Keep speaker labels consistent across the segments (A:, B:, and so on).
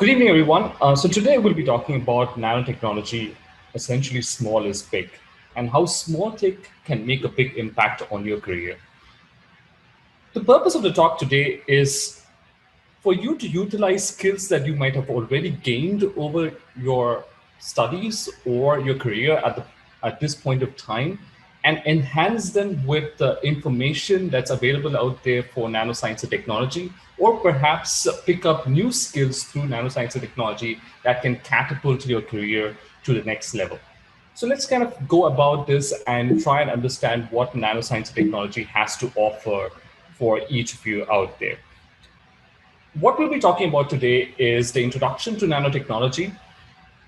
A: Good evening, everyone. So today we'll be talking about nanotechnology, essentially small is big, and how small tech can make a big impact on your career. The purpose of the talk today is for you to utilize skills that you might have already gained over your studies or your career at this point of time and enhance them with the information that's available out there for nanoscience and technology, or perhaps pick up new skills through nanoscience and technology that can catapult your career to the next level. So let's kind of go about this and try and understand what nanoscience and technology has to offer for each of you out there. What we'll be talking about today is the introduction to nanotechnology,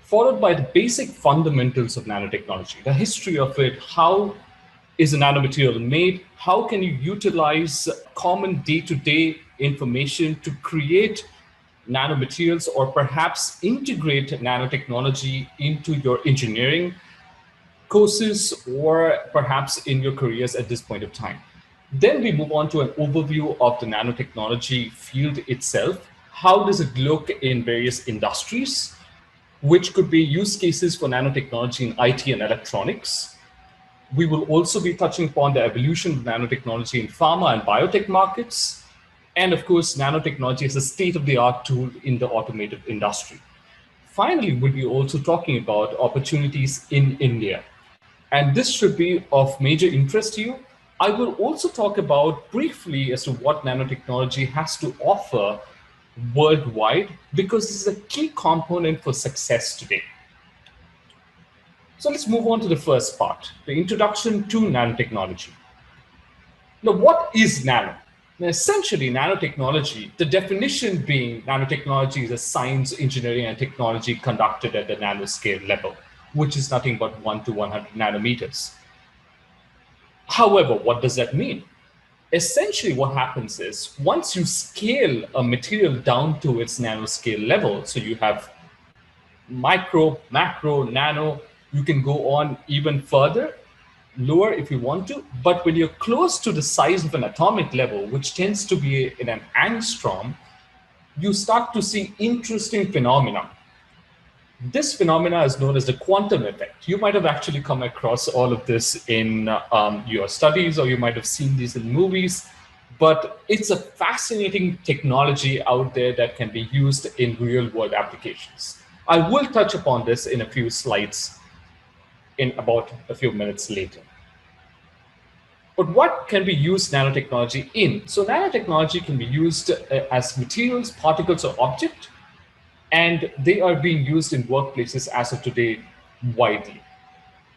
A: followed by the basic fundamentals of nanotechnology, the history of it, how is a nanomaterial made, how can you utilize common day-to-day information to create nanomaterials, or perhaps integrate nanotechnology into your engineering courses or perhaps in your careers at this point of time. Then we move on to an overview of the nanotechnology field itself. How does it look in various industries, which could be use cases for nanotechnology in IT and electronics. We will also be touching upon the evolution of nanotechnology in pharma and biotech markets. And of course, nanotechnology is a state-of-the-art tool in the automotive industry. Finally, we'll be also talking about opportunities in India. And this should be of major interest to you. I will also talk about briefly as to what nanotechnology has to offer worldwide, because this is a key component for success today. So let's move on to the first part, the introduction to nanotechnology. Now, what is nano? Now, essentially, nanotechnology, the definition being nanotechnology is a science, engineering, and technology conducted at the nanoscale level, which is nothing but 1 to 100 nanometers. However, what does that mean? Essentially, what happens is once you scale a material down to its nanoscale level, so you have micro, macro, nano, you can go on even further, lower if you want to. But when you're close to the size of an atomic level, which tends to be in an angstrom, you start to see interesting phenomena. This phenomena is known as the quantum effect. You might have actually come across all of this in your studies, or you might have seen these in movies, but it's a fascinating technology out there that can be used in real world applications. I will touch upon this in a few slides in about a few minutes later. But what can we use nanotechnology in? So nanotechnology can be used as materials, particles, or objects, and they are being used in workplaces as of today widely.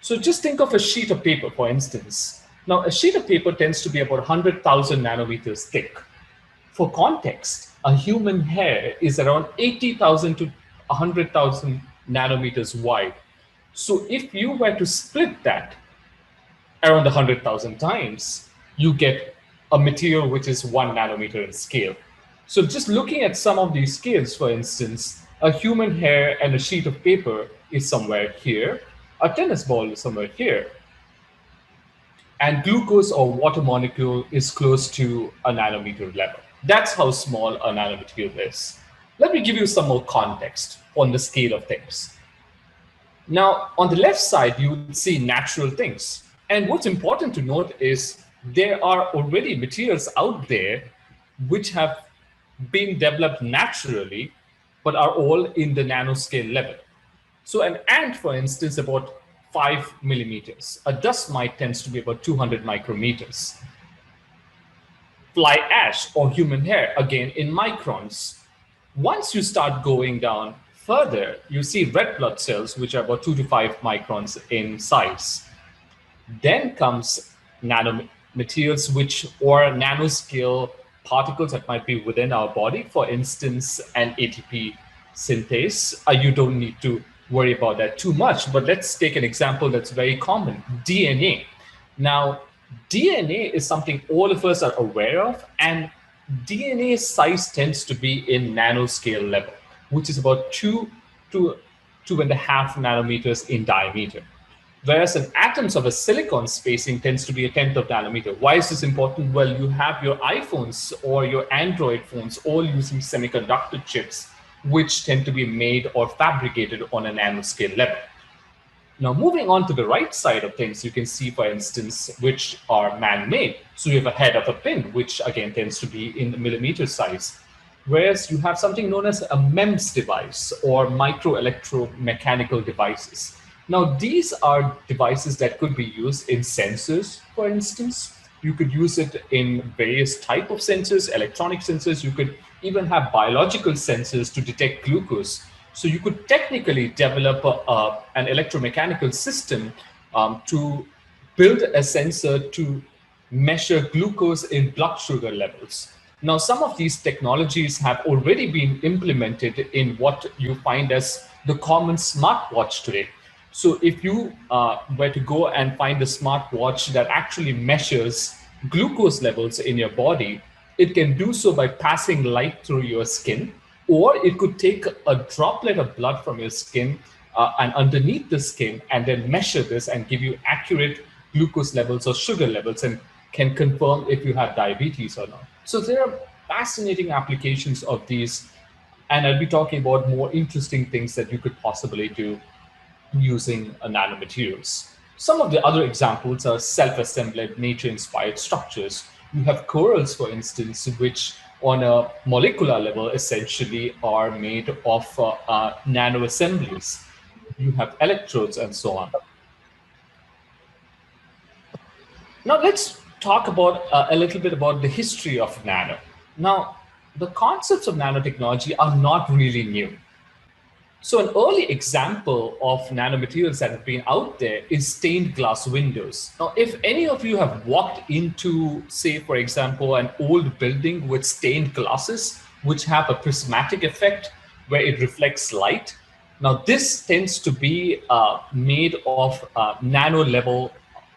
A: So just think of a sheet of paper, for instance. Now, a sheet of paper tends to be about 100,000 nanometers thick. For context, a human hair is around 80,000 to 100,000 nanometers wide. So if you were to split that around 100,000 times, you get a material which is 1 nanometer in scale. So just looking at some of these scales, for instance, a human hair and a sheet of paper is somewhere here, a tennis ball is somewhere here, and glucose or water molecule is close to a nanometer level. That's how small a nanomaterial is. Let me give you some more context on the scale of things. Now, on the left side, you would see natural things. And what's important to note is there are already materials out there which have been developed naturally, but are all in the nanoscale level. So an ant, for instance, about 5 millimeters. A dust mite tends to be about 200 micrometers. Fly ash or human hair, again, in microns. Once you start going down further, you see red blood cells, which are about 2 to 5 microns in size. Then comes nanomaterials, or nanoscale particles that might be within our body. For instance, an ATP synthase. You don't need to worry about that too much, but let's take an example that's very common, DNA. Now, DNA is something all of us are aware of, and DNA size tends to be in nanoscale level, which is about 2 to 2.5 nanometers in diameter. Whereas an atoms of a silicon spacing tends to be a tenth of nanometer. Why is this important? Well, you have your iPhones or your Android phones all using semiconductor chips, which tend to be made or fabricated on a nanoscale level. Now, moving on to the right side of things, you can see, for instance, which are man-made. So you have a head of a pin, which again tends to be in the millimeter size. Whereas you have something known as a MEMS device or micro electromechanical devices. Now, these are devices that could be used in sensors, for instance. You could use it in various type of sensors, electronic sensors. You could even have biological sensors to detect glucose. So you could technically develop an electromechanical system to build a sensor to measure glucose in blood sugar levels. Now, some of these technologies have already been implemented in what you find as the common smartwatch today. So if you were to go and find a smartwatch that actually measures glucose levels in your body, it can do so by passing light through your skin, or it could take a droplet of blood from your skin and underneath the skin and then measure this and give you accurate glucose levels or sugar levels and can confirm if you have diabetes or not. So there are fascinating applications of these, and I'll be talking about more interesting things that you could possibly do using nanomaterials. Some of the other examples are self-assembled, nature-inspired structures. You have corals, for instance, which on a molecular level essentially are made of nano assemblies. You have electrodes and so on. Now let's talk about a little bit about the history of nano. Now, the concepts of nanotechnology are not really new. So an early example of nanomaterials that have been out there is stained glass windows. Now, if any of you have walked into, say, for example, an old building with stained glasses, which have a prismatic effect where it reflects light, now this tends to be made of nano level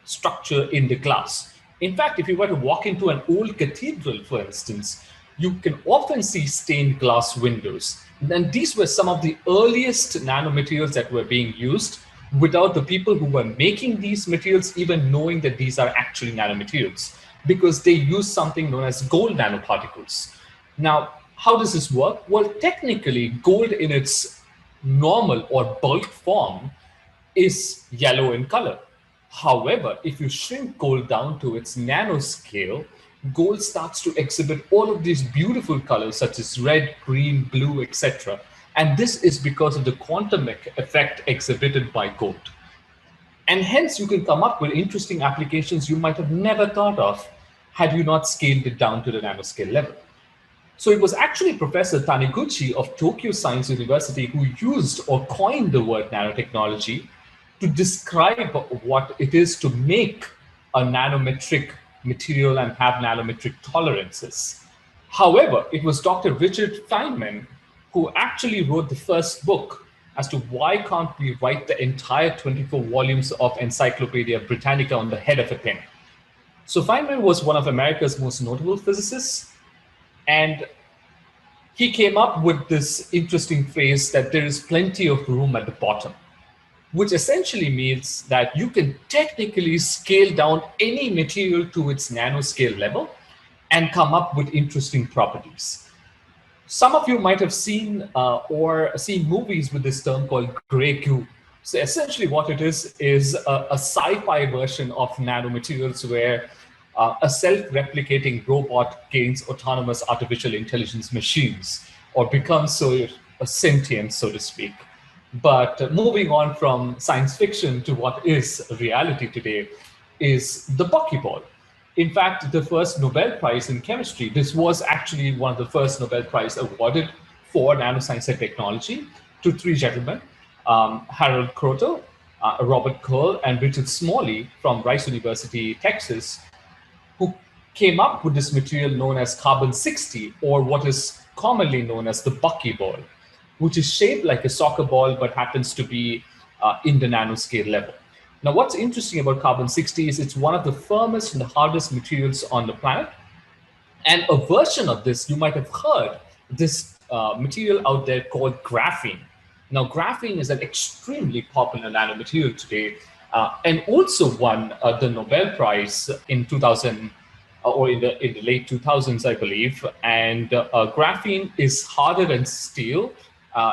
A: structure in the glass. In fact, if you were to walk into an old cathedral, for instance, you can often see stained glass windows. And these were some of the earliest nanomaterials that were being used without the people who were making these materials even knowing that these are actually nanomaterials, because they use something known as gold nanoparticles. Now, how does this work? Well, technically, gold in its normal or bulk form is yellow in color. However, if you shrink gold down to its nanoscale, gold starts to exhibit all of these beautiful colors such as red, green, blue, etc. And this is because of the quantum effect exhibited by gold. And hence you can come up with interesting applications you might have never thought of had you not scaled it down to the nanoscale level. So it was actually Professor Taniguchi of Tokyo Science University who used or coined the word nanotechnology to describe what it is to make a nanometric material and have nanometric tolerances. However, it was Dr. Richard Feynman who actually wrote the first book as to why can't we write the entire 24 volumes of Encyclopedia Britannica on the head of a pen. So Feynman was one of America's most notable physicists, and he came up with this interesting phrase that there is plenty of room at the bottom, which essentially means that you can technically scale down any material to its nanoscale level and come up with interesting properties. Some of you might have seen or seen movies with this term called gray goo. So essentially what it is a sci-fi version of nanomaterials where a self-replicating robot gains autonomous artificial intelligence machines or becomes so sentient, so to speak. But moving on from science fiction to what is reality today is the buckyball. In fact, the first Nobel Prize in chemistry, this was actually one of the first Nobel Prize awarded for nanoscience and technology to three gentlemen, Harold Kroto, Robert Curl, and Richard Smalley from Rice University, Texas, who came up with this material known as carbon-60, or what is commonly known as the buckyball, which is shaped like a soccer ball but happens to be in the nanoscale level. Now, what's interesting about carbon-60 is it's one of the firmest and the hardest materials on the planet. And a version of this, you might have heard this material out there called graphene. Now, graphene is an extremely popular nanomaterial today, and also won the Nobel Prize in 2000 or in the late 2000s, I believe. And graphene is harder than steel,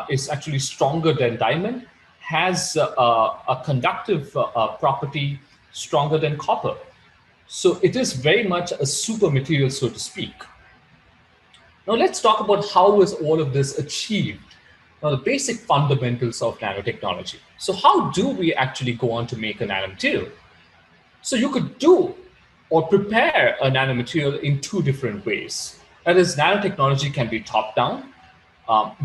A: is actually stronger than diamond, has a conductive property stronger than copper. So it is very much a super material, so to speak. Now let's talk about how is all of this achieved. Now the basic fundamentals of nanotechnology. So how do we actually go on to make a nanomaterial? So you could do or prepare a nanomaterial in two different ways. That is, nanotechnology can be top-down.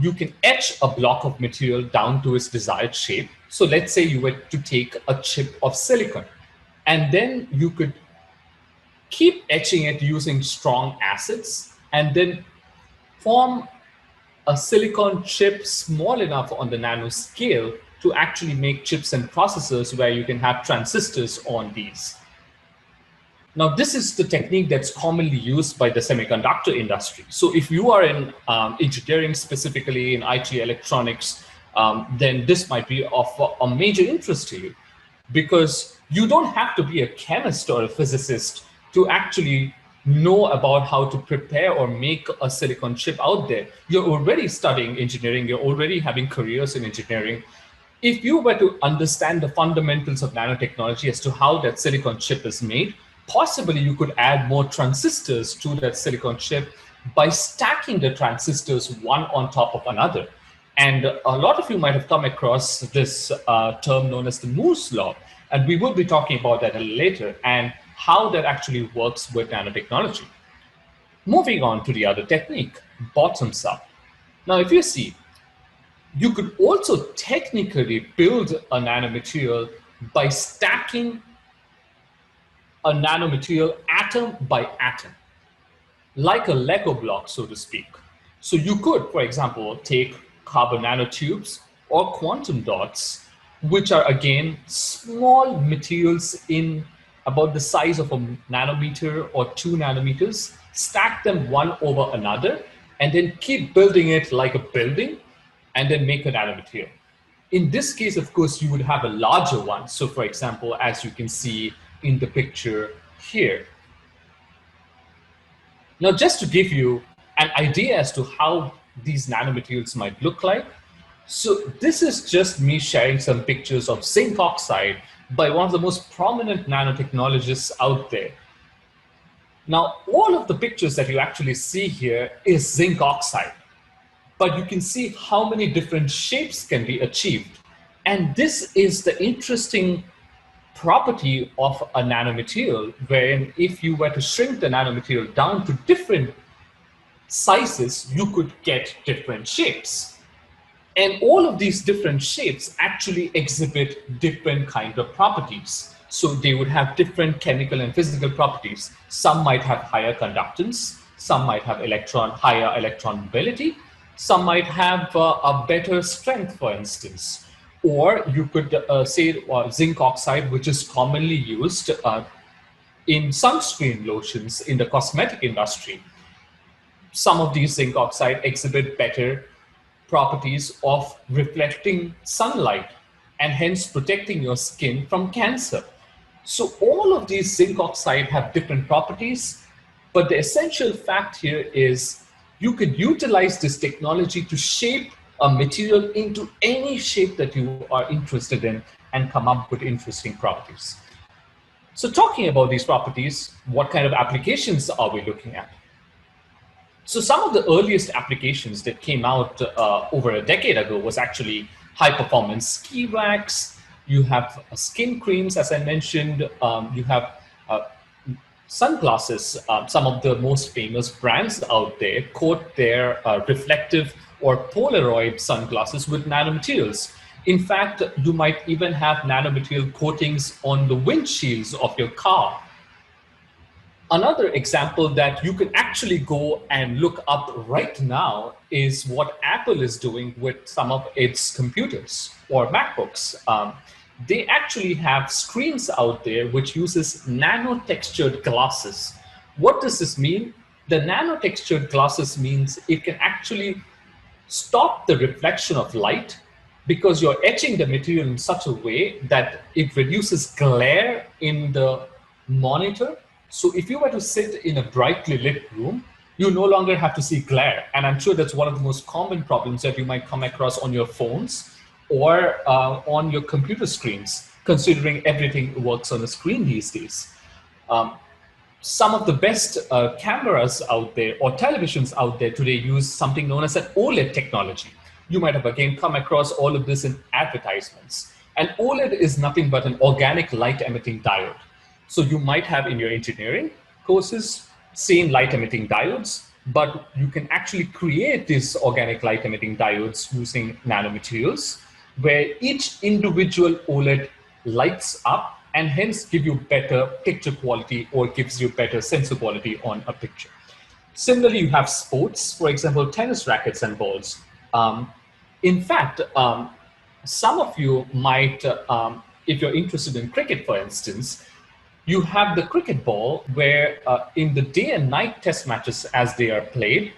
A: You can etch a block of material down to its desired shape. So let's say you were to take a chip of silicon, and then you could keep etching it using strong acids, and then form a silicon chip small enough on the nano scale to actually make chips and processors where you can have transistors on these. Now, this is the technique that's commonly used by the semiconductor industry. So if you are in engineering, specifically in IT electronics, then this might be of a major interest to you, because you don't have to be a chemist or a physicist to actually know about how to prepare or make a silicon chip out there. You're already studying engineering, you're already having careers in engineering. If you were to understand the fundamentals of nanotechnology as to how that silicon chip is made, possibly you could add more transistors to that silicon chip by stacking the transistors one on top of another. And a lot of you might have come across this term known as the Moore's law, and we will be talking about that a little later and how that actually works with nanotechnology. Moving on to the other technique, bottoms up. Now, if you see, you could also technically build a nanomaterial by stacking a nanomaterial atom by atom, like a Lego block, so to speak. So you could, for example, take carbon nanotubes or quantum dots, which are again small materials in about the size of a nanometer or 2 nanometers, stack them one over another, and then keep building it like a building, and then make a nanomaterial. In this case, of course, you would have a larger one. So for example, as you can see in the picture here. Now, just to give you an idea as to how these nanomaterials might look like, so this is just me sharing some pictures of zinc oxide by one of the most prominent nanotechnologists out there. Now, all of the pictures that you actually see here is zinc oxide, but you can see how many different shapes can be achieved. And this is the interesting property of a nanomaterial, wherein if you were to shrink the nanomaterial down to different sizes, you could get different shapes. And all of these different shapes actually exhibit different kind of properties. So they would have different chemical and physical properties. Some might have higher conductance, some might have higher electron mobility, some might have a better strength, for instance. Or you could say zinc oxide, which is commonly used in sunscreen lotions in the cosmetic industry. Some of these zinc oxide exhibit better properties of reflecting sunlight and hence protecting your skin from cancer. So all of these zinc oxide have different properties, but the essential fact here is you could utilize this technology to shape a material into any shape that you are interested in and come up with interesting properties. So talking about these properties, what kind of applications are we looking at? So some of the earliest applications that came out over a decade ago was actually high performance ski wax. You have skin creams, as I mentioned. You have sunglasses. Some of the most famous brands out there coat their reflective or Polaroid sunglasses with nanomaterials. In fact, you might even have nanomaterial coatings on the windshields of your car. Another example that you can actually go and look up right now is what Apple is doing with some of its computers or MacBooks. They actually have screens out there which uses nano-textured glasses. What does this mean? The nano-textured glasses means it can actually stop the reflection of light because you're etching the material in such a way that it reduces glare in the monitor. So if you were to sit in a brightly lit room, You no longer have to see glare. And I'm sure that's one of the most common problems that you might come across on your phones or on your computer screens, considering everything works on a screen these days. Um, some of the best cameras out there or televisions out there today use something known as an OLED technology. You might have again come across all of this in advertisements. And OLED is nothing but an organic light emitting diode. So you might have in your engineering courses same light emitting diodes, but you can actually create these organic light emitting diodes using nanomaterials, where each individual OLED lights up and hence give you better picture quality or gives you better sensor quality on a picture. Similarly, you have sports, for example, tennis rackets and balls. In fact, some of you might, if you're interested in cricket, for instance, you have the cricket ball where in the day and night test matches as they are played,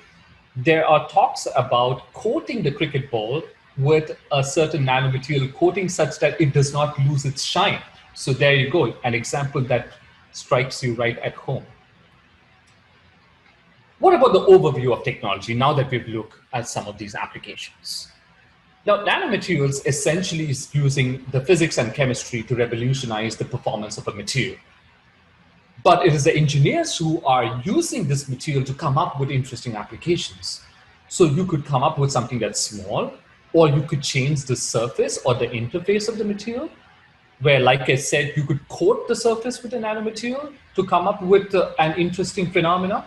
A: there are talks about coating the cricket ball with a certain nanomaterial coating such that it does not lose its shine. So there you go, an example that strikes you right at home. What about the overview of technology now that we've looked at some of these applications? Now, nanomaterials essentially is using the physics and chemistry to revolutionize the performance of a material. But it is the engineers who are using this material to come up with interesting applications. So you could come up with something that's small, or you could change the surface or the interface of the material, where, like I said, you could coat the surface with a nanomaterial to come up with an interesting phenomena,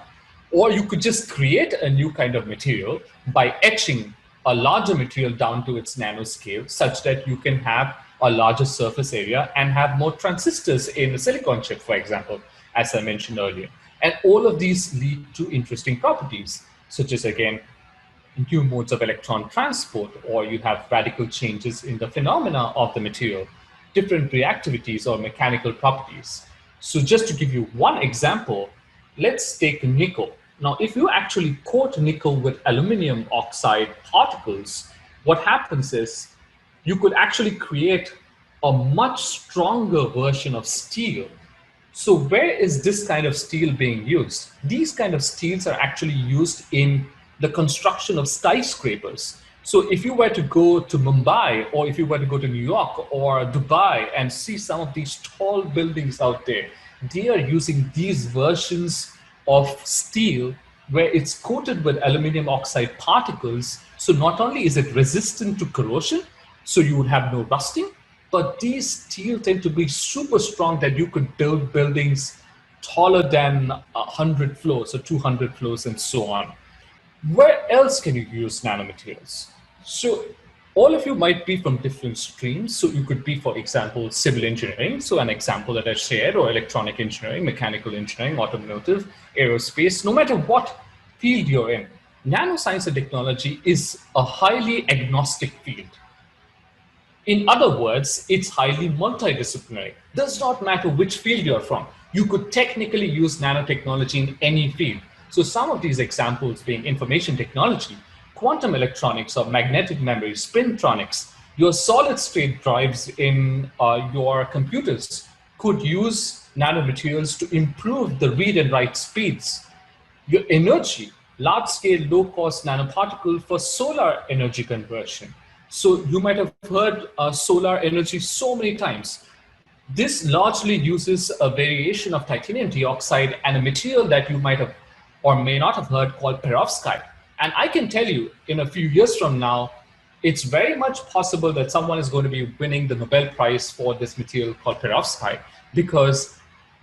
A: or you could just create a new kind of material by etching a larger material down to its nanoscale such that you can have a larger surface area and have more transistors in the silicon chip, for example, as I mentioned earlier. And all of these lead to interesting properties, such as, again, new modes of electron transport, or you have radical changes in the phenomena of the material, different reactivities or mechanical properties. So just to give you one example, let's take nickel. Now, if you actually coat nickel with aluminum oxide particles, what happens is you could actually create a much stronger version of steel. So where is this kind of steel being used? These kind of steels are actually used in the construction of skyscrapers. So if you were to go to Mumbai, or if you were to go to New York or Dubai and see some of these tall buildings out there, they are using these versions of steel where it's coated with aluminum oxide particles. So not only is it resistant to corrosion, so you would have no rusting, but these steel tend to be super strong that you could build buildings taller than 100 floors or 200 floors and so on. Where else can you use nanomaterials? So all of you might be from different streams. So you could be, for example, civil engineering. So an example that I shared, or electronic engineering, mechanical engineering, automotive, aerospace, no matter what field you're in. Nanoscience and technology is a highly agnostic field. In other words, it's highly multidisciplinary. Does not matter which field you're from. You could technically use nanotechnology in any field. So some of these examples being information technology, quantum electronics or magnetic memory, spintronics, your solid state drives in your computers could use nanomaterials to improve the read and write speeds. Your energy, large scale, low cost nanoparticle for solar energy conversion. So you might have heard solar energy so many times. This largely uses a variation of titanium dioxide and a material that you might have or may not have heard called perovskite. And I can tell you, in a few years from now, it's very much possible that someone is going to be winning the Nobel Prize for this material called perovskite, because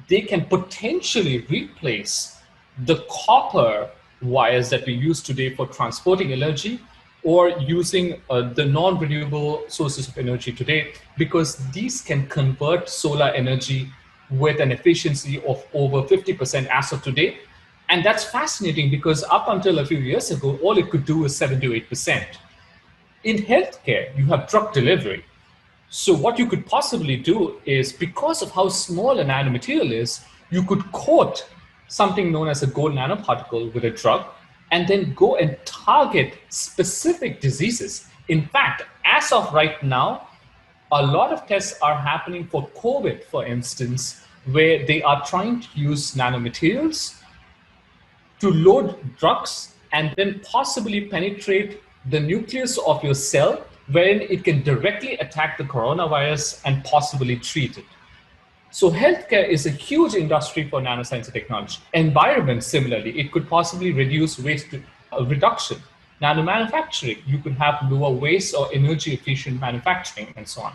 A: they can potentially replace the copper wires that we use today for transporting energy, or using the non-renewable sources of energy today, because these can convert solar energy with an efficiency of over 50% as of today. And that's fascinating because up until a few years ago, all it could do was 7 to 8%. In healthcare, you have drug delivery. So what you could possibly do is, because of how small a nanomaterial is, you could coat something known as a gold nanoparticle with a drug, and then go and target specific diseases. In fact, as of right now, a lot of tests are happening for COVID, for instance, where they are trying to use nanomaterials to load drugs and then possibly penetrate the nucleus of your cell, wherein it can directly attack the coronavirus and possibly treat it. So healthcare is a huge industry for nanoscience and technology. Environment, similarly, it could possibly reduce waste reduction. Nanomanufacturing, you could have lower waste or energy efficient manufacturing and so on.